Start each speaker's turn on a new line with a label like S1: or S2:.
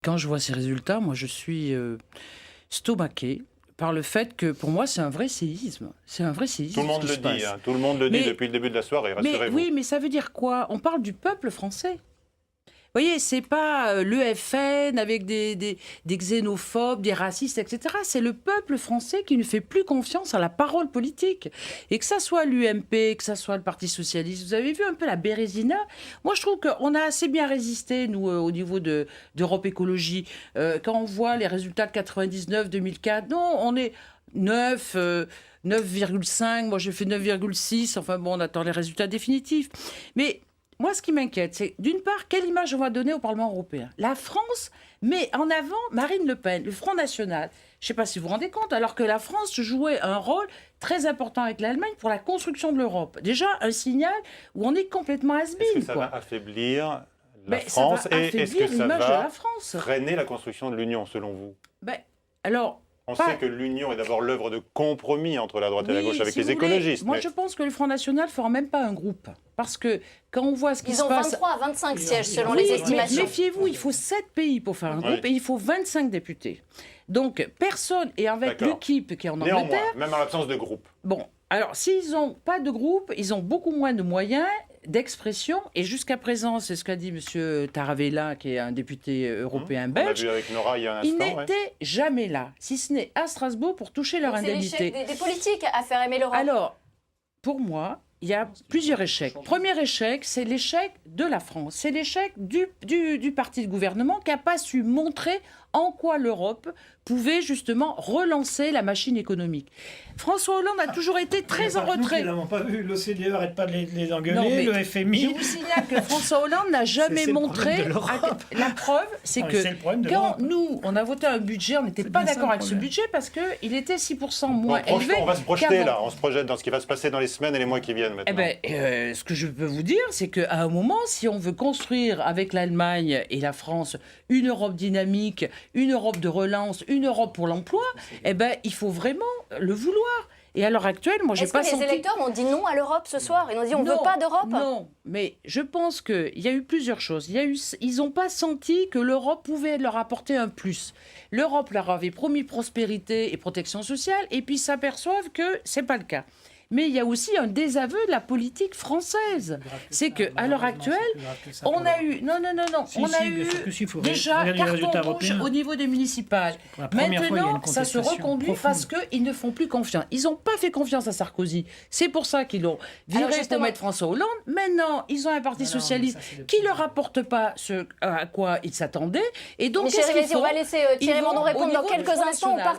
S1: quand je vois ces résultats, moi, je suis stomaquée par le fait que, pour moi, c'est un vrai séisme. C'est un vrai séisme.
S2: Tout le monde le dit, hein. Tout le monde le dit depuis le début de la soirée, rassurez-vous.
S1: Oui, mais ça veut dire quoi? On parle du peuple français. Vous voyez, c'est pas l'EFN avec des xénophobes, des racistes, etc. C'est le peuple français qui ne fait plus confiance à la parole politique. Et que ça soit l'UMP, que ça soit le Parti Socialiste, vous avez vu un peu la Bérésina. Moi, je trouve qu'on a assez bien résisté, nous, au niveau d'Europe Écologie. Quand on voit les résultats de 99, 2004, non, on est 9... 9,5, moi j'ai fait 9,6, enfin bon, on attend les résultats définitifs. Mais moi, ce qui m'inquiète, c'est d'une part, quelle image on va donner au Parlement européen? La France met en avant Marine Le Pen, le Front National. Je ne sais pas si vous vous rendez compte, alors que la France jouait un rôle très important avec l'Allemagne pour la construction de l'Europe. Déjà, un signal où on est complètement has-been.
S2: Est-ce que ça va affaiblir la France et est-ce que ça va freiner la construction de l'Union, selon vous?
S1: Alors,
S2: on sait que l'Union est d'abord l'œuvre de compromis entre la droite et la gauche avec les écologistes.
S1: Moi, je pense que le Front National ne fera même pas un groupe. Parce que quand on voit ce qui se passe...
S3: Ils ont 23 à 25 sièges selon les estimations.
S1: Méfiez-vous, il faut 7 pays pour faire un groupe et il faut 25 députés. Donc, personne, et avec l'UKIP qui est en Angleterre...
S2: Néanmoins, même en l'absence de groupe.
S1: Bon, alors, s'ils n'ont pas de groupe, ils ont beaucoup moins de moyens d'expression. Et jusqu'à présent, c'est ce qu'a dit M. Taravella, qui est un député européen belge.
S2: On l'a vu avec Nora il y a un instant.
S1: Ils n'étaient jamais là, si ce n'est à Strasbourg, pour toucher leur indemnité.
S3: C'est l'échec des politiques à faire aimer l'Europe.
S1: Alors, pour moi, il y a plusieurs échecs. Premier échec, c'est l'échec de la France. C'est l'échec du parti de gouvernement qui n'a pas su montrer en quoi l'Europe pouvait justement relancer la machine économique. François Hollande a toujours été très en retrait.
S4: Nous n'avons pas vu l'OCDE, arrête pas de les engueuler, le FMI.
S1: Je vous signale que François Hollande n'a jamais montré... La preuve, c'est que quand nous, on a voté un budget, on n'était pas d'accord avec ce budget parce qu'il était 6% moins élevé.
S2: On va se projeter là, on se projette dans ce qui va se passer dans les semaines et les mois qui viennent maintenant.
S1: Ce que je peux vous dire, c'est qu'à un moment, si on veut construire avec l'Allemagne et la France une Europe dynamique, une Europe de relance, une Europe pour l'emploi, il faut vraiment le vouloir. Et à l'heure actuelle, moi, j'ai pas senti...
S3: Est-ce que les électeurs ont dit non à l'Europe ce soir? Ils ont dit on ne veut pas d'Europe?
S1: Non, mais je pense qu'il y a eu plusieurs choses. Ils n'ont pas senti que l'Europe pouvait leur apporter un plus. L'Europe leur avait promis prospérité et protection sociale, et puis s'aperçoivent que ce n'est pas le cas. Mais il y a aussi un désaveu de la politique française. C'est qu'à l'heure actuelle, on a eu... Non. On a eu déjà carton rouge au niveau des municipales. Maintenant, ça se reconduit parce qu'ils ne font plus confiance. Ils n'ont pas fait confiance à Sarkozy. C'est pour ça qu'ils l'ont viré pour mettre François Hollande. Maintenant, ils ont un parti socialiste qui ne leur apporte pas ce à quoi ils s'attendaient. Et donc,
S3: qu'est-ce qu'ils font? On va laisser Thierry Mandon répondre dans quelques instants.